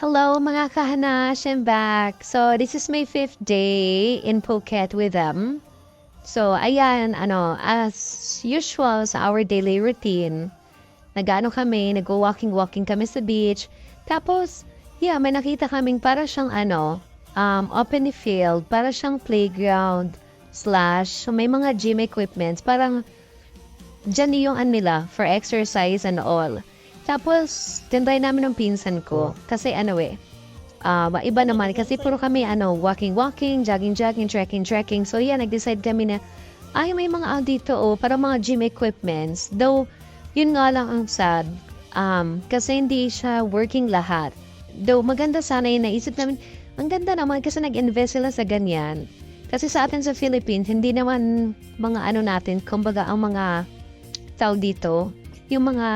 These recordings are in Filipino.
Hello mga kahanas, I'm back. So, this is my 5th day in Phuket with them. So, ayan, as usual sa our daily routine, kami, nag-walking-walking kami sa beach. Tapos, yeah, may nakita kaming para siyang open field, para siyang playground, so may mga gym equipments, parang dyan yung nila for exercise and all. Tapos, tinry namin ng pinsan ko. Kasi iba naman. Kasi puro kami, walking-walking, jogging-jogging, trekking-trekking. So, yeah, nag-decide kami na, may mga dito, para mga gym equipments. Though, yun nga lang ang sad. Kasi hindi siya working lahat. Though, maganda sana yung naisip namin. Ang ganda naman kasi nag-invest sila sa ganyan. Kasi sa atin sa Philippines, hindi naman mga natin, kumbaga ang mga tao dito, yung mga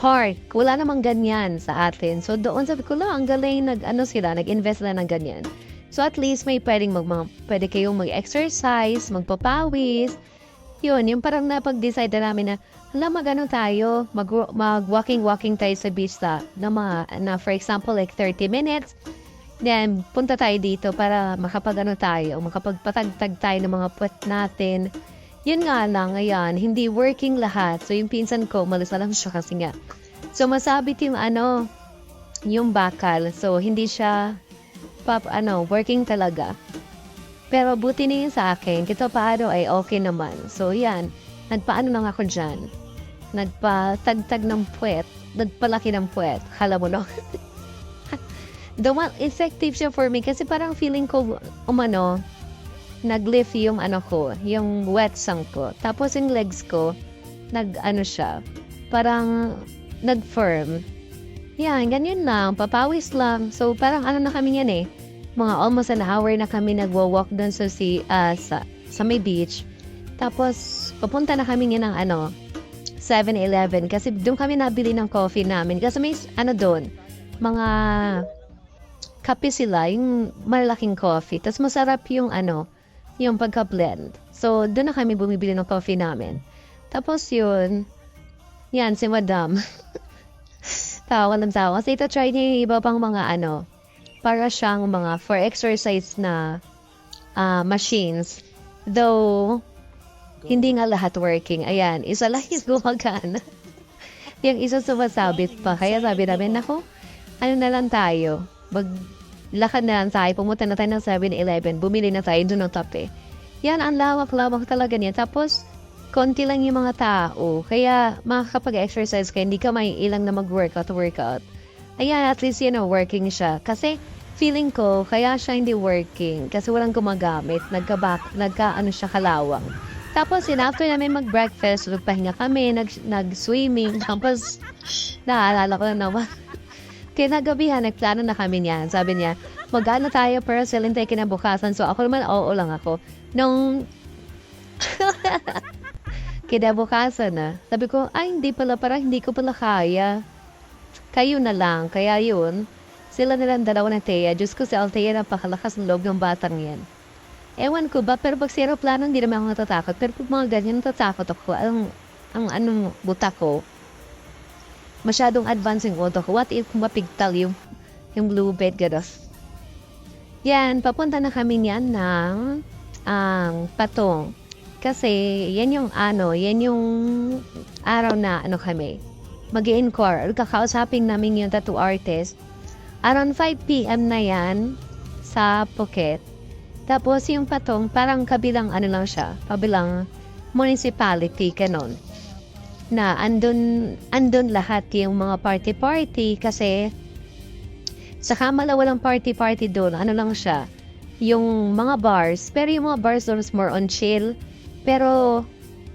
park, wala namang ganyan sa atin. So doon sabi ko ang galing nag-invest na ng ganyan. So at least may pwede kayong mag-exercise, magpapawis. Yun, yung parang napag-decide na namin na tayo, mag-walking tayo sa beach na for example like 30 minutes. Then, punta tayo dito para makapagpatagtag tayo ng mga puwet natin. Yun nga lang, ayan, hindi working lahat. So, yung pinsan ko, umalis na lang siya kasi nga. So, masabit yung bakal. So, hindi siya, working talaga. Pero buti na yun sa akin. Kito paano ay okay naman. So, yan, nagpaano lang ako dyan. Nagpatagtag ng puwet. Nagpalaki ng puwet. Kala mo, no? The one effective siya for me kasi parang feeling ko nag-lift yung yung wet sand ko. Tapos yung legs ko siya, parang nag-firm. Yan, ganyan lang, papawis lang. So parang na kami yan mga almost an hour na kami nagwo-walk doon sa may beach. Tapos papunta na kami ng 7-Eleven kasi doon kami nabili ng coffee namin kasi may doon, mga kape sila, yung malaking coffee. Tapos masarap yung yung pagka-blend. So, doon na kami bumibili ng coffee namin. Tapos yun, yan, si Madam. Tawa ng tawa. Kasi ito-try niya yung iba pang mga para siyang mga for exercise na machines. Though, hindi nga lahat working. Ayan, isa lang yung gumagana. Yung isa sumasabit pa. Kaya sabi namin, na lang tayo? Maglakad na lang tayo, pumunta na tayo ng 7-Eleven, bumili na tayo doon ng tape. Yan, ang lawak-lawak talaga niya. Tapos, konti lang yung mga tao. Kaya, makakapag-exercise ka, hindi ka may ilang na mag-workout. Ayan, at least, working siya. Kasi, feeling ko, kaya siya hindi working. Kasi walang gumagamit. Siya kalawang. Tapos, after namin mag-breakfast, nagpahinga kami, nag-swimming. Tapos, naalala ko na naman. Kinagabihan, nagplano na kami niyan. Sabi niya, mag-ano tayo para silin tayo kinabukasan. So ako naman, oo lang ako. Nung kinabukasan na, sabi ko, hindi pala, parang hindi ko pala kaya. Kayo na lang. Kaya yun, sila nilang dalawa na Thea. Diyos ko si Althea, napakalakas ng loob ng batang yan. Ewan ko ba, pero pag si aeroplano, hindi naman ako natatakot. Pero pag mga ganyan, natatakot ako. Ang buta ko, masyadong advancing auto ko. What if mapigtal yung blue bed gano'n? Yan, papunta na kami niyan ng Patong. Kasi yan yung araw na kami. Mag-i-encore. Kakausapin namin yung tattoo artist. Around 5 p.m. na yan sa Phuket. Tapos yung Patong, parang kabilang lang siya. Kabilang municipality, kanon. Na andun lahat yung mga party kasi sa Kamala walang party doon. Lang siya, yung mga bars. Pero yung mga bars doon is more on chill. Pero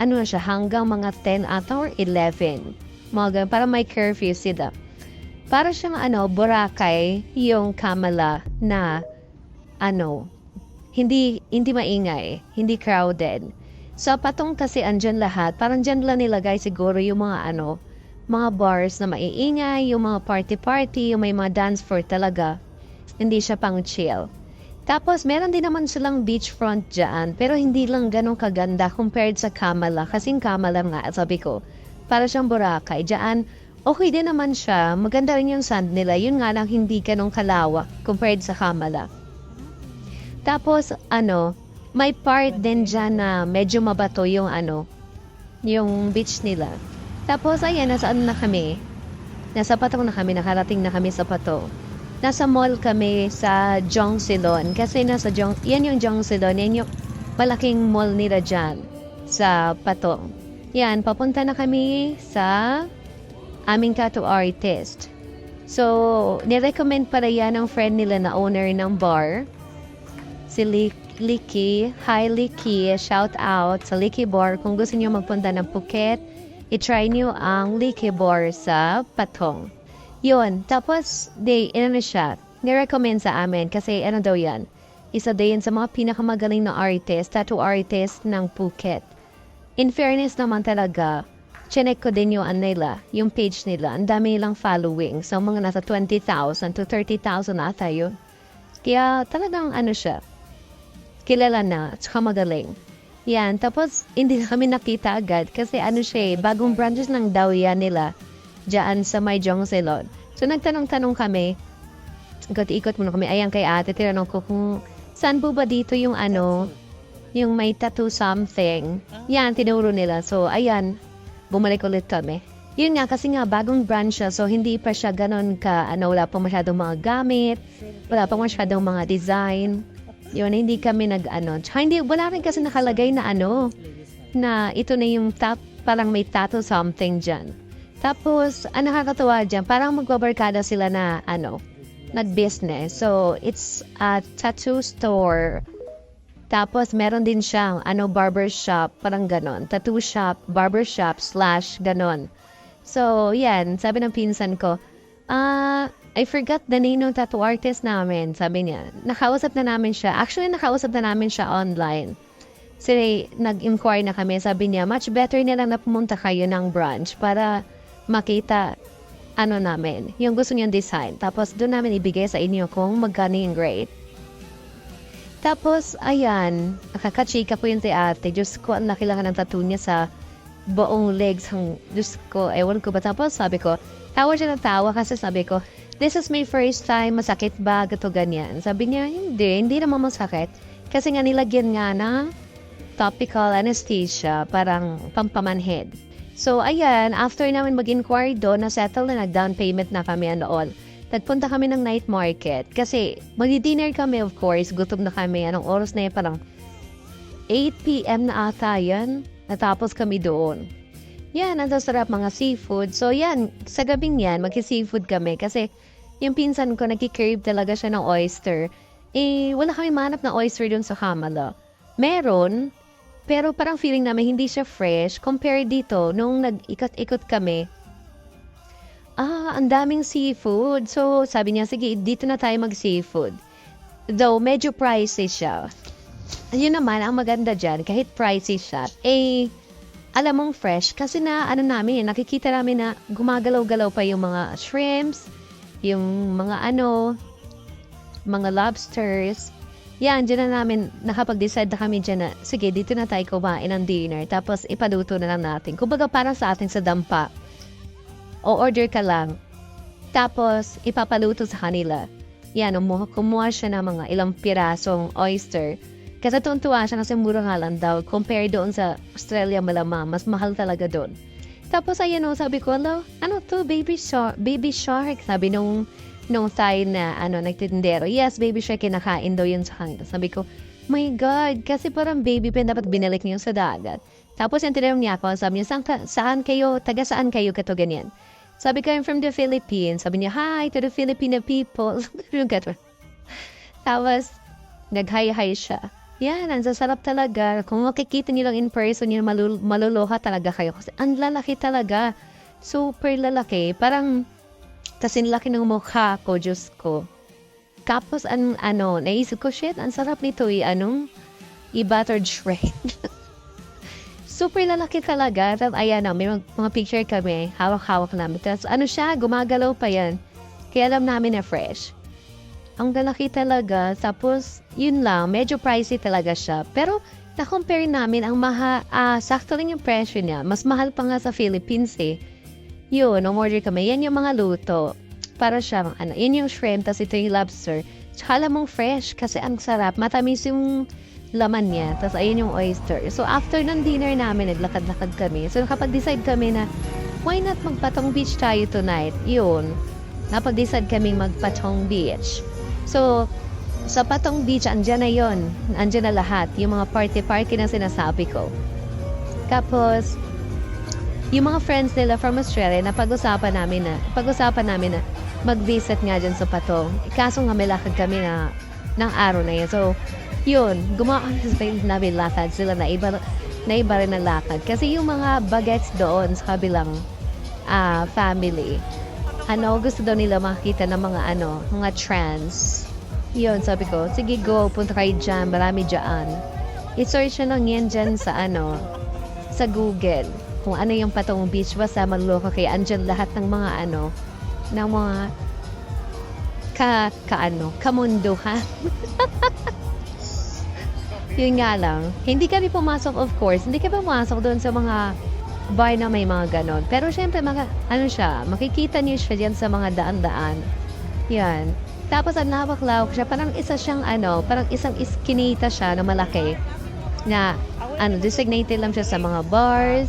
na siya, hanggang mga 10 or 11. Mga ganun, para may curfew sila. Para siyang Boracay, yung Kamala na hindi maingay, hindi crowded. So, Patong kasi andyan lahat. Parang dyan lang nilagay siguro yung mga bars na maiingay, yung mga party, yung may mga dance floor talaga. Hindi siya pang chill. Tapos, meron din naman silang beachfront dyan, pero hindi lang ganun kaganda compared sa Kamala. Kasi yung Kamala nga, sabi ko, para siyang Boracay. Dyan, Okay din naman siya. Maganda rin yung sand nila. Yun nga lang hindi ganun kalawak compared sa Kamala. Tapos, may part din dyan na medyo mabato yung yung beach nila. Tapos, ayan, nasa na kami. Nasa Patong na kami, nakarating na kami sa Pato. Nasa mall kami sa Jongsilon. Kasi yan yung Jongsilon, yan yung malaking mall nila dyan sa Patong. Yan, papunta na kami sa aming tattoo artist. So, nirecommend para yan ng friend nila na owner ng bar. Si Licky. Hi Licky, shout out sa Licky Bar. Kung gusto niyo magpunta ng Phuket, i-try niyo ang Licky Bar sa Patong. Yun, tapos, nirecommend sa amin kasi daw yan. Isa din sa mga pinakamagaling na artist, tattoo artist ng Phuket. In fairness naman talaga, chinek ko din yung page nila. Ang dami nilang following. So, mga nasa 20,000 to 30,000 ata yun. Kaya talagang siya. Kilala na, tsaka magaling. Yan, tapos hindi na kami nakita agad kasi bagong branches lang daw yan nila dyan sa may Jongsilon. So, nagtanong-tanong kami. Ikot-ikot muna kami. Ayan kay ate, tinanong ko kung saan po ba dito yung yung may tattoo something. Yan, tinuro nila. So, ayan, bumalik ulit kami. Yun nga, kasi nga, bagong branch siya. So, hindi pa siya ganon wala pa masyadong mga gamit. Wala pa masyadong mga design. Yun, hindi kami Tsaka wala rin kasi nakalagay na na ito na yung parang may tattoo something dyan. Tapos, nakakatawa dyan, parang magbabarkada sila na nag-business. So, it's a tattoo store. Tapos, meron din siyang barber shop, parang ganon. Tattoo shop, barber shop, / ganon. So, yan, sabi ng pinsan ko, I forgot the name ng tattoo artist namin. Sabi niya, nakausap na namin siya. Actually, nakausap na namin siya online. Kasi nag-inquire na kami. Sabi niya, much better na lang na pumunta kayo ng branch para makita namin, yung gusto niyang design. Tapos doon namin ibigay sa inyo kung magkano yung grade. Tapos, ayan, nakakachika po yun si ate. Diyos ko, ang nakilangan ng tattoo niya sa buong legs. Diyos ko, ewan ko ba. Tapos sabi ko, tawa siya ng tawa kasi sabi ko, this is my first time, masakit ba? Gato ganyan. Sabi niya, hindi naman masakit. Kasi nga nilagyan nga ng topical anesthesia, parang pampamanhead. So, ayan, after namin mag-inquire doon, na-settle na, nag-down payment na kami and all. Nagpunta kami ng night market. Kasi, mag-dinner kami, of course. Gutom na kami. Anong oras na yan? Parang 8 p.m. na ata yan. Natapos kami doon. Yan, ang sasarap mga seafood. So, yan, sa gabing yan, mag-seafood kami. Kasi, yung pinsan ko, nagki-crave talaga siya ng oyster. Wala kami manap na oyster doon sa Kamala. Meron, pero parang feeling namin hindi siya fresh. Compared dito, nung nag-ikot-ikot kami, ang daming seafood. So, sabi niya, sige, dito na tayo mag-seafood. Though, medyo pricey siya. Yun naman, ang maganda dyan, kahit pricey siya, alam mong fresh. Kasi nakikita namin na gumagalaw-galaw pa yung mga shrimps, yung mga mga lobsters. Yan, dyan na namin, nakapag-decide na kami dyan na, sige, dito na tayo kumain ng dinner. Tapos, ipaluto na lang natin. Kumbaga, para sa atin sa dampa. O order ka lang. Tapos, ipapaluto sa kanila. Yan, kumuha siya ng mga ilang pirasong oyster. Kasi tuntua siya kasi mura nga lang daw. Compare doon sa Australia, malamang. Mas mahal talaga doon. Tapos, ayan sabi ko, baby shark. Sabi nung Thai na, nagtitindero. Yes, baby shark, kinakain daw yun sa kanila. Sabi ko, my God, kasi parang baby pen, dapat binalik niyo sa dagat. Tapos, yung tinanong niya ako, sabi niya, saan kayo, taga saan kayo kato ganyan? Sabi ko, I'm from the Philippines. Sabi niya, hi to the Filipino people. Tapos, nag-hi-hi siya. Yan, ang sasarap talaga. Kung makikita niyo lang in person, yun, maluluha talaga kayo. Kasi ang lalaki talaga. Super lalaki. Parang, kasing laki ng mukha ko, Diyos ko. Tapos, naisip ko, shit, ang sarap nito, i-buttered shred. Super lalaki talaga. Tapos, ayan, may mga picture kami. Hawak-hawak namin. Tapos, siya, gumagalaw pa yan. Kaya alam namin na fresh. Ang lalaki talaga. Tapos, yun lang, medyo pricey talaga siya. Pero, na-compare namin, sakto lang yung presyo niya. Mas mahal pa nga sa Philippines eh. Yun, umorder kami. Yan yung mga luto. Para siyang, yun yung shrimp, tas ito yung lobster. Tsaka alam mong fresh kasi ang sarap. Matamis yung laman niya. Tas ayun yung oyster. So, after ng dinner namin, naglakad-lakad kami. So, nakapag-decide kami na, why not magpatong beach tayo tonight? Yun. Napag-decide kami magpatong beach. So, sa Patong Beach, andyan na yon. Andyan na lahat. Yung mga party-party na sinasabi ko. Tapos, yung mga friends nila from Australia, pag-usapan namin na mag-visit nga dyan sa Patong. Kaso nga may lakad kami ng araw na yun. So, yun, gumawa kami sa namin lakad. Sila na iba rin ang lakad. Kasi yung mga bagets doon sa kabilang family, gusto daw nila makita ng mga trans. Yun, sabi ko, sige go, punta kayo dyan, marami dyan. I-search na lang yan dyan sa sa Google. Kung ano yung Patong Beach, basta maluloko kayo. Andyan lahat ng mga ng mga kamunduhan. Yun nga lang, hindi kami pumasok of course, hindi kami pumasok doon sa mga bar na may mga ganon. Pero syempre, makikita niyo siya dyan sa mga daan-daan. Yan. Tapos ang lawak-lawak siya, parang parang isang iskinita siya na malaki na designated lang siya sa mga bars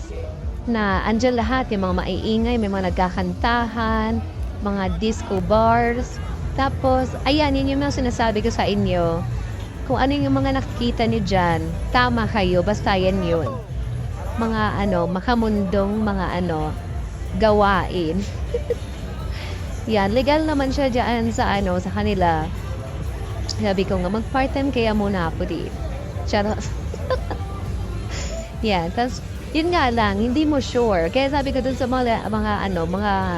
na andyan lahat, yung mga maiingay, may mga nagkakantahan, mga disco bars. Tapos, ayan, yun yung mga sinasabi ko sa inyo. Kung ano yung mga nakikita niyo dyan, tama kayo, basta yan yun. Mga makamundong mga gawain. Yan, legal naman siya dyan sa kanila. Sabi ko nga, mag-part-time kaya muna ako di. Charot. Yan, tas yun nga lang, hindi mo sure. Kaya sabi ko dun sa mga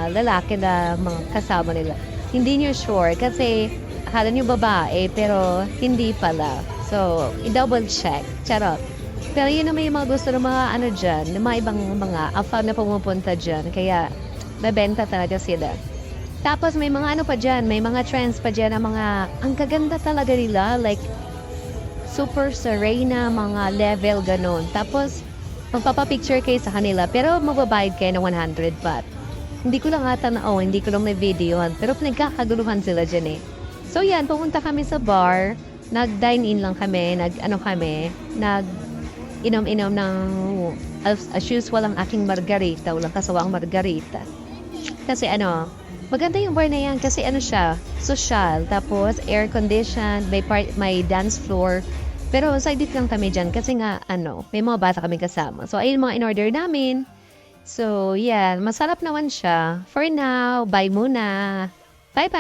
lalaki na mga kasama nila, hindi nyo sure kasi akala nyo babae pero hindi pala. So, i-double check. Charot. Pero yun naman yung mga gusto ng mga dyan, ng mga ibang mga afam na pumupunta dyan. Kaya, nabenta talaga sila. Tapos may mga pa dyan, may mga trends pa dyan na mga, ang kaganda talaga nila, like, super serena, mga level, ganon. Tapos, magpapapicture kayo sa kanila, pero magbabayad kayo ng 100 baht. Hindi ko lang hindi ko lang may videoan, pero pinagkakaguluhan sila dyan eh. So yan, pumunta kami sa bar, nag-dine-in lang kami, nag-inom-inom ng, as usual, ang aking margarita, walang kasawang margarita. Kasi maganda yung bar na yan kasi siya, social, tapos air-conditioned, may dance floor. Pero side lang kami dyan kasi nga, may mga bata kami kasama. So, ayun mga in-order namin. So, yeah, masarap naman siya. For now, bye muna. Bye-bye!